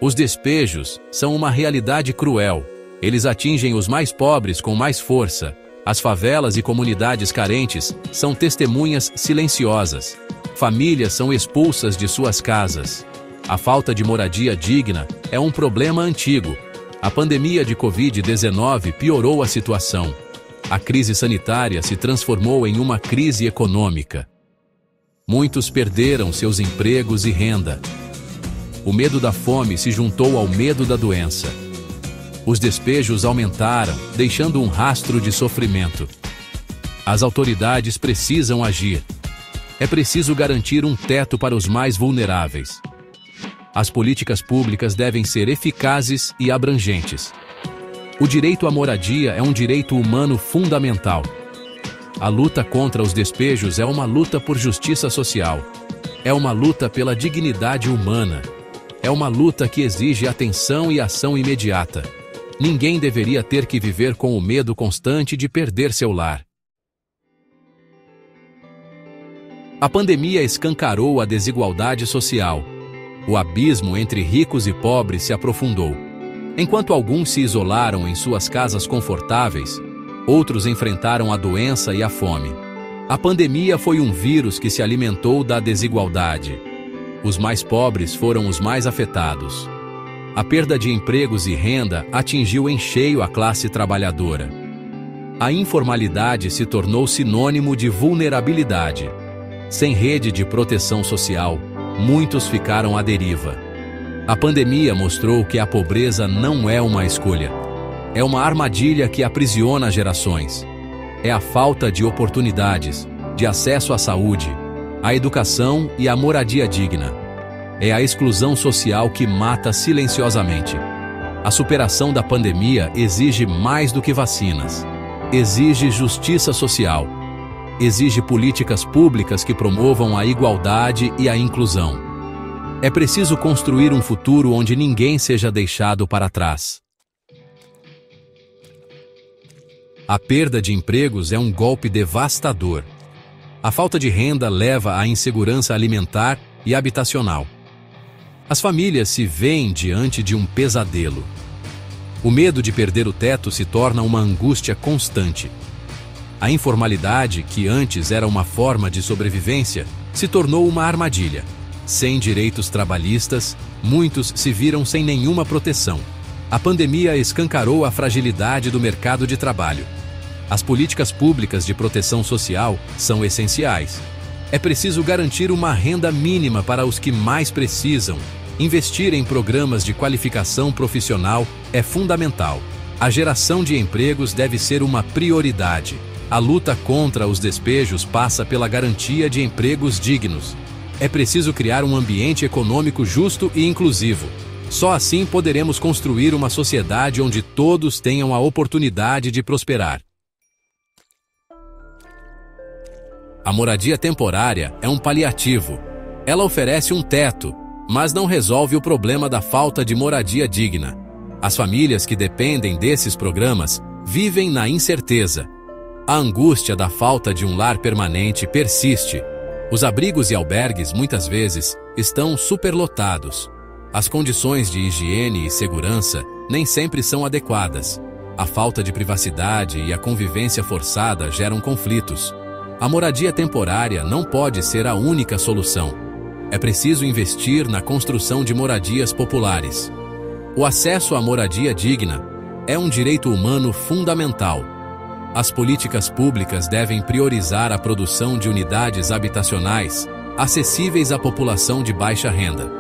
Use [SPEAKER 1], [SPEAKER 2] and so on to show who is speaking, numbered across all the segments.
[SPEAKER 1] Os despejos são uma realidade cruel. Eles atingem os mais pobres com mais força. As favelas e comunidades carentes são testemunhas silenciosas. Famílias são expulsas de suas casas. A falta de moradia digna é um problema antigo. A pandemia de Covid-19 piorou a situação. A crise sanitária se transformou em uma crise econômica. Muitos perderam seus empregos e renda. O medo da fome se juntou ao medo da doença. Os despejos aumentaram, deixando um rastro de sofrimento. As autoridades precisam agir. É preciso garantir um teto para os mais vulneráveis. As políticas públicas devem ser eficazes e abrangentes. O direito à moradia é um direito humano fundamental. A luta contra os despejos é uma luta por justiça social. É uma luta pela dignidade humana. É uma luta que exige atenção e ação imediata. Ninguém deveria ter que viver com o medo constante de perder seu lar. A pandemia escancarou a desigualdade social. O abismo entre ricos e pobres se aprofundou. Enquanto alguns se isolaram em suas casas confortáveis, outros enfrentaram a doença e a fome. A pandemia foi um vírus que se alimentou da desigualdade. Os mais pobres foram os mais afetados. A perda de empregos e renda atingiu em cheio a classe trabalhadora. A informalidade se tornou sinônimo de vulnerabilidade. Sem rede de proteção social, muitos ficaram à deriva. A pandemia mostrou que a pobreza não é uma escolha. É uma armadilha que aprisiona gerações. É a falta de oportunidades, de acesso à saúde, à educação e à moradia digna. É a exclusão social que mata silenciosamente. A superação da pandemia exige mais do que vacinas. Exige justiça social. Exige políticas públicas que promovam a igualdade e a inclusão. É preciso construir um futuro onde ninguém seja deixado para trás. A perda de empregos é um golpe devastador. A falta de renda leva à insegurança alimentar e habitacional. As famílias se veem diante de um pesadelo. O medo de perder o teto se torna uma angústia constante. A informalidade, que antes era uma forma de sobrevivência, se tornou uma armadilha. Sem direitos trabalhistas, muitos se viram sem nenhuma proteção. A pandemia escancarou a fragilidade do mercado de trabalho. As políticas públicas de proteção social são essenciais. É preciso garantir uma renda mínima para os que mais precisam. Investir em programas de qualificação profissional é fundamental. A geração de empregos deve ser uma prioridade. A luta contra os despejos passa pela garantia de empregos dignos. É preciso criar um ambiente econômico justo e inclusivo. Só assim poderemos construir uma sociedade onde todos tenham a oportunidade de prosperar. A moradia temporária é um paliativo. Ela oferece um teto, mas não resolve o problema da falta de moradia digna. As famílias que dependem desses programas vivem na incerteza. A angústia da falta de um lar permanente persiste. Os abrigos e albergues, muitas vezes, estão superlotados. As condições de higiene e segurança nem sempre são adequadas. A falta de privacidade e a convivência forçada geram conflitos. A moradia temporária não pode ser a única solução. É preciso investir na construção de moradias populares. O acesso à moradia digna é um direito humano fundamental. As políticas públicas devem priorizar a produção de unidades habitacionais acessíveis à população de baixa renda.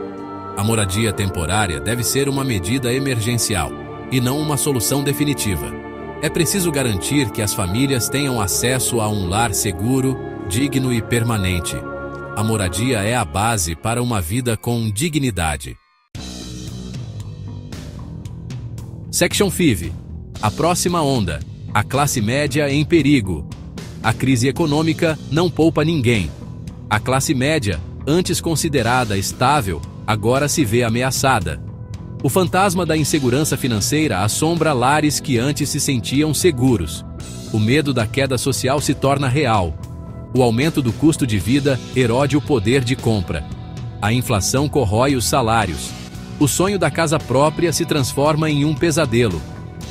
[SPEAKER 1] A moradia temporária deve ser uma medida emergencial e não uma solução definitiva. É preciso garantir que as famílias tenham acesso a um lar seguro, digno e permanente. A moradia é a base para uma vida com dignidade. Section 5. A próxima onda. A classe média em perigo. A crise econômica não poupa ninguém. A classe média, antes considerada estável, agora se vê ameaçada. O fantasma da insegurança financeira assombra lares que antes se sentiam seguros. O medo da queda social se torna real. O aumento do custo de vida erode o poder de compra. A inflação corrói os salários. O sonho da casa própria se transforma em um pesadelo.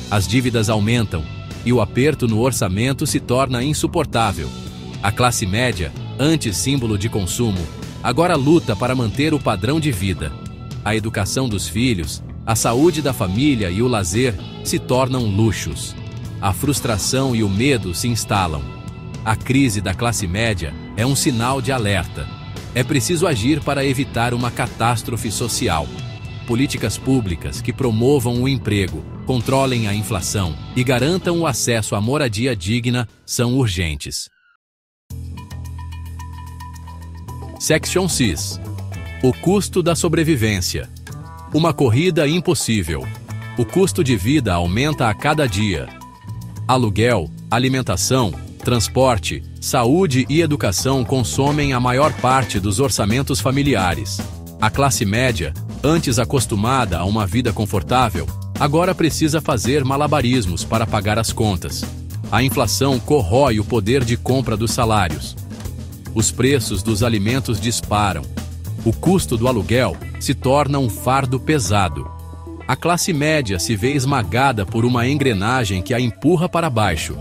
[SPEAKER 1] As dívidas aumentam e o aperto no orçamento se torna insuportável. A classe média, antes símbolo de consumo, agora luta para manter o padrão de vida. A educação dos filhos, a saúde da família e o lazer se tornam luxos. A frustração e o medo se instalam. A crise da classe média é um sinal de alerta. É preciso agir para evitar uma catástrofe social. Políticas públicas que promovam o emprego, controlem a inflação e garantam o acesso à moradia digna são urgentes. Section 6. O custo da sobrevivência. Uma corrida impossível. O custo de vida aumenta a cada dia. Aluguel, alimentação, transporte, saúde e educação consomem a maior parte dos orçamentos familiares. A classe média, antes acostumada a uma vida confortável, agora precisa fazer malabarismos para pagar as contas. A inflação corrói o poder de compra dos salários. Os preços dos alimentos disparam. O custo do aluguel se torna um fardo pesado. A classe média se vê esmagada por uma engrenagem que a empurra para baixo.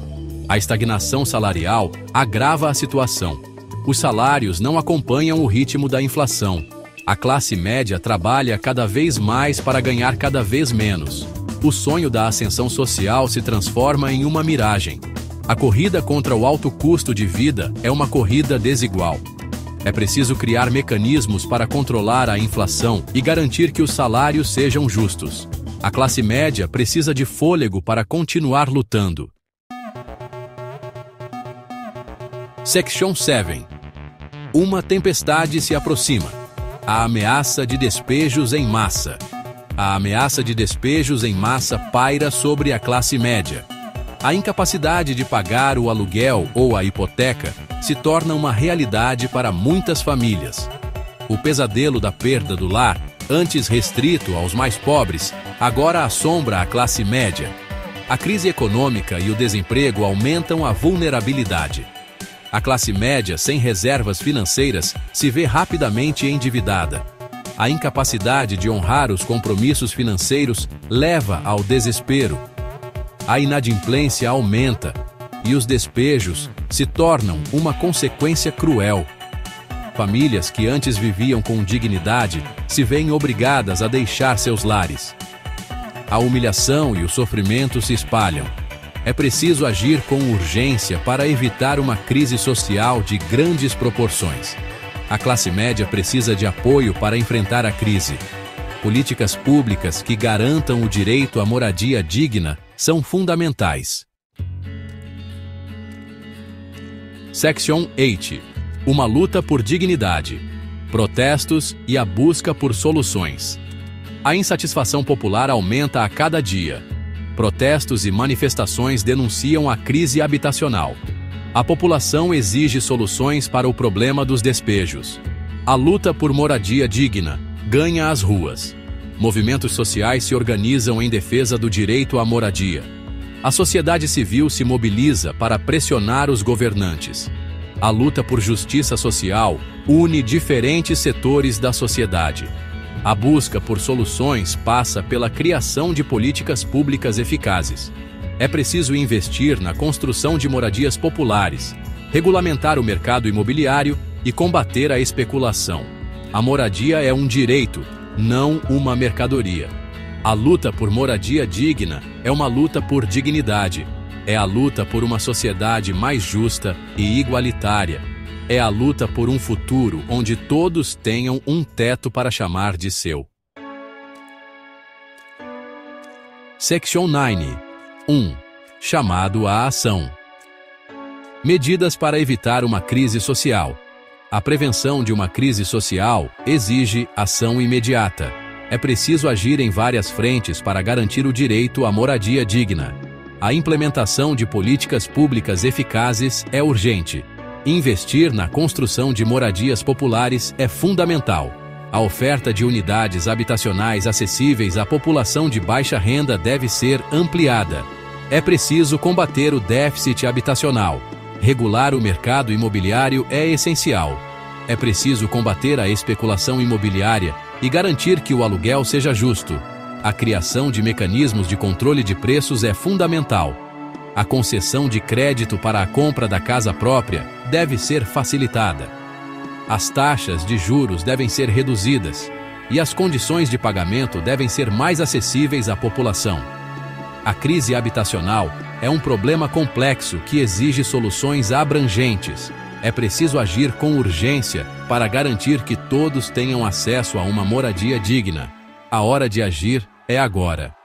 [SPEAKER 1] A estagnação salarial agrava a situação. Os salários não acompanham o ritmo da inflação. A classe média trabalha cada vez mais para ganhar cada vez menos. O sonho da ascensão social se transforma em uma miragem. A corrida contra o alto custo de vida é uma corrida desigual. É preciso criar mecanismos para controlar a inflação e garantir que os salários sejam justos. A classe média precisa de fôlego para continuar lutando. Section 7. Uma tempestade se aproxima. A ameaça de despejos em massa. A ameaça de despejos em massa paira sobre a classe média. A incapacidade de pagar o aluguel ou a hipoteca se torna uma realidade para muitas famílias. O pesadelo da perda do lar, antes restrito aos mais pobres, agora assombra a classe média. A crise econômica e o desemprego aumentam a vulnerabilidade. A classe média, sem reservas financeiras, se vê rapidamente endividada. A incapacidade de honrar os compromissos financeiros leva ao desespero. A inadimplência aumenta e os despejos se tornam uma consequência cruel. Famílias que antes viviam com dignidade se veem obrigadas a deixar seus lares. A humilhação e o sofrimento se espalham. É preciso agir com urgência para evitar uma crise social de grandes proporções. A classe média precisa de apoio para enfrentar a crise. Políticas públicas que garantam o direito à moradia digna são fundamentais. Section 8. Uma luta por dignidade. Protestos e a busca por soluções. A insatisfação popular aumenta a cada dia. Protestos e manifestações denunciam a crise habitacional. A população exige soluções para o problema dos despejos. A luta por moradia digna ganha as ruas. Movimentos sociais se organizam em defesa do direito à moradia. A sociedade civil se mobiliza para pressionar os governantes. A luta por justiça social une diferentes setores da sociedade. A busca por soluções passa pela criação de políticas públicas eficazes. É preciso investir na construção de moradias populares, regulamentar o mercado imobiliário e combater a especulação. A moradia é um direito, não uma mercadoria. A luta por moradia digna é uma luta por dignidade. É a luta por uma sociedade mais justa e igualitária. É a luta por um futuro onde todos tenham um teto para chamar de seu. Section 9. 1. Chamado à ação. Medidas para evitar uma crise social. A prevenção de uma crise social exige ação imediata. É preciso agir em várias frentes para garantir o direito à moradia digna. A implementação de políticas públicas eficazes é urgente. Investir na construção de moradias populares é fundamental. A oferta de unidades habitacionais acessíveis à população de baixa renda deve ser ampliada. É preciso combater o déficit habitacional. Regular o mercado imobiliário é essencial. É preciso combater a especulação imobiliária e garantir que o aluguel seja justo. A criação de mecanismos de controle de preços é fundamental. A concessão de crédito para a compra da casa própria deve ser facilitada. As taxas de juros devem ser reduzidas e as condições de pagamento devem ser mais acessíveis à população. A crise habitacional é um problema complexo que exige soluções abrangentes. É preciso agir com urgência para garantir que todos tenham acesso a uma moradia digna. A hora de agir é agora.